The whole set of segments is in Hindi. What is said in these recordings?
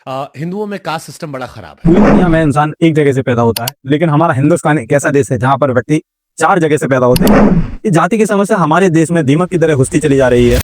हिंदुओं में कास्ट सिस्टम बड़ा खराब है। पूरी दुनिया में इंसान एक जगह से पैदा होता है, लेकिन हमारा हिंदुस्तान एक ऐसा देश है जहाँ पर व्यक्ति 4 जगह से पैदा होते हैं। इस जाति की समस्या हमारे देश में दीमक की तरह घुसती चली जा रही है।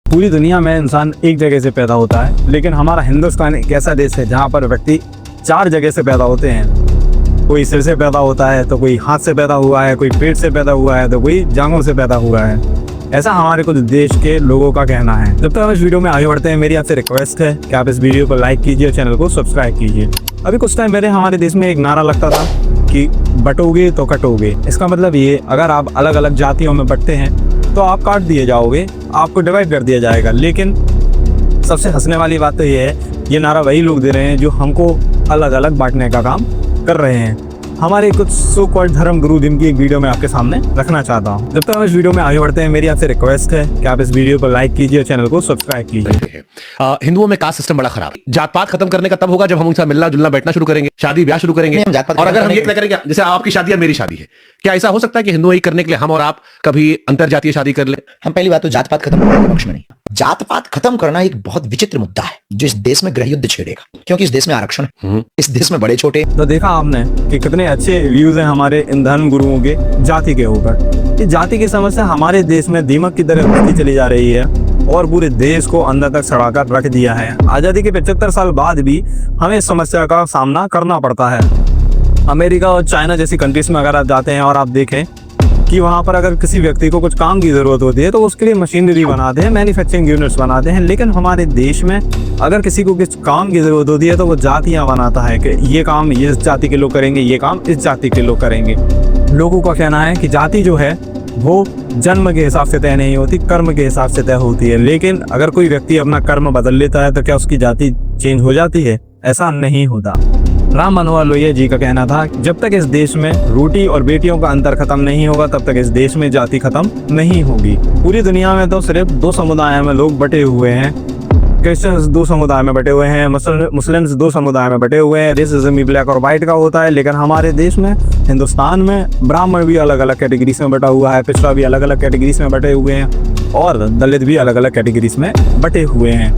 पूरी दुनिया में इंसान एक जगह से पैदा होता है, लेकिन हमारा हिंदुस्तान एक ऐसा देश है जहाँ पर व्यक्ति 4 जगह से पैदा होते हैं। कोई सिर से पैदा होता है, तो कोई हाथ से पैदा हुआ है, कोई पेट से पैदा हुआ है, तो कोई जांघों से पैदा हुआ है। ऐसा हमारे कुछ देश के लोगों का कहना है। जब तक हम इस वीडियो में आगे बढ़ते हैं, मेरी आपसे रिक्वेस्ट है कि आप इस वीडियो को लाइक कीजिए और चैनल को सब्सक्राइब कीजिए। अभी कुछ टाइम पहले हमारे देश में एक नारा लगता था कि बटोगे तो कटोगे। इसका मतलब ये, अगर आप अलग अलग जातियों में बंटते हैं तो आप काट दिए जाओगे, आपको डिवाइड कर दिया जाएगा। लेकिन सबसे हंसने वाली बात तो ये है, ये नारा वही लोग दे रहे हैं जो हमको अलग अलग बांटने का काम कर रहे हैं। हमारे कुछ सो कॉल्ड धर्म गुरु जिनकी एक वीडियो में आपके सामने रखना चाहता हूँ। जब तक हम इस वीडियो में आगे बढ़ते हैं, मेरी आपसे रिक्वेस्ट है कि आप इस वीडियो को लाइक कीजिए और चैनल को सब्सक्राइब कीजिए। हिंदुओं में कास्ट सिस्टम बड़ा खराब है। जात पात खत्म करने का तब होगा जब हम उनसे मिलना जुलना बैठना शुरू करेंगे, शादी ब्याह शुरू करेंगे। और अगर हम ये तय करेंगे, जैसे आपकी शादी है मेरी शादी है, क्या ऐसा हो सकता है कि हिंदू एक करने के लिए हम और आप कभी अंतर जातीय शादी कर ले? हम पहली बात तो जात पात खत्म करने के पक्ष में नहीं। जात पात खत्म करना एक बहुत विचित्र मुद्दा है जो इस देश में गृह युद्ध छेड़ेगा, क्योंकि इस देश में आरक्षण है, इस देश में बड़े छोटे। तो देखा आपने कि कितने अच्छे व्यूज हैं हमारे इन धर्म गुरुओं के जाति के ऊपर। इस जाति की समस्या हमारे देश में दीमक की तरह घुसती चली जा रही है और पूरे देश को अंदर तक सड़ाकर रख दिया है। आजादी के 75 साल बाद भी हमें इस समस्या का सामना करना पड़ता है। अमेरिका और चाइना जैसी कंट्रीज में अगर आप जाते हैं और आप देखें कि वहाँ पर अगर किसी व्यक्ति को कुछ काम की जरूरत होती है तो उसके लिए मशीनरी बनाते हैं, मैन्युफैक्चरिंग यूनिट्स बनाते हैं। लेकिन हमारे देश में अगर किसी को किस काम की जरूरत होती है तो वो जातियाँ बनाता है कि ये काम इस जाति के लोग करेंगे, ये काम इस जाति के लोग करेंगे। लोगों का कहना है कि जाति जो है वो जन्म के हिसाब से तय नहीं होती, कर्म के हिसाब से तय होती है। लेकिन अगर कोई व्यक्ति अपना कर्म बदल लेता है तो क्या उसकी जाति चेंज हो जाती है? ऐसा नहीं होता। राम मनोहर लोहिया जी का कहना था, जब तक इस देश में रोटी और बेटियों का अंतर खत्म नहीं होगा तब तक इस देश में जाति खत्म नहीं होगी। पूरी दुनिया में तो सिर्फ 2 समुदाय में लोग बटे हुए हैं। क्रिश्चियंस 2 समुदाय में बटे हुए हैं, मुस्लिम्स 2 समुदाय में बटे हुए हैं। रेसिज्म भी ब्लैक और व्हाइट का होता है। लेकिन हमारे देश में, हिंदुस्तान में, ब्राह्मण भी अलग अलग कैटेगरीज में बटा हुआ है, पिछड़ा भी अलग अलग कैटेगरीज में बटे हुए हैं और दलित भी अलग अलग कैटेगरीज में बटे हुए हैं।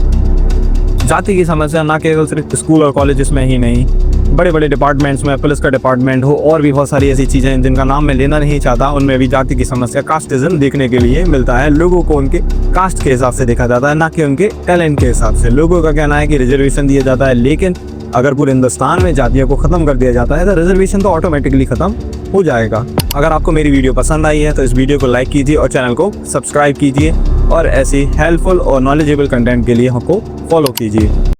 जाति की समस्या ना केवल सिर्फ स्कूल और कॉलेजेस में ही नहीं, बड़े बड़े डिपार्टमेंट्स में, पुलिस का डिपार्टमेंट हो और भी बहुत सारी ऐसी चीज़ें हैं जिनका नाम मैं लेना नहीं चाहता, उनमें भी जाति की समस्या, कास्टिज्म देखने के लिए मिलता है। लोगों को उनके कास्ट के हिसाब से देखा जाता है, ना कि उनके टैलेंट के हिसाब से। लोगों का कहना है कि रिजर्वेशन दिया जाता है, लेकिन अगर पूरे हिंदुस्तान में जातियों को ख़त्म कर दिया जाता है तो रिजर्वेशन तो ऑटोमेटिकली ख़त्म हो जाएगा। अगर आपको मेरी वीडियो पसंद आई है तो इस वीडियो को लाइक कीजिए और चैनल को सब्सक्राइब कीजिए और ऐसी हेल्पफुल और नॉलेजेबल कंटेंट के लिए हमको फॉलो कीजिए।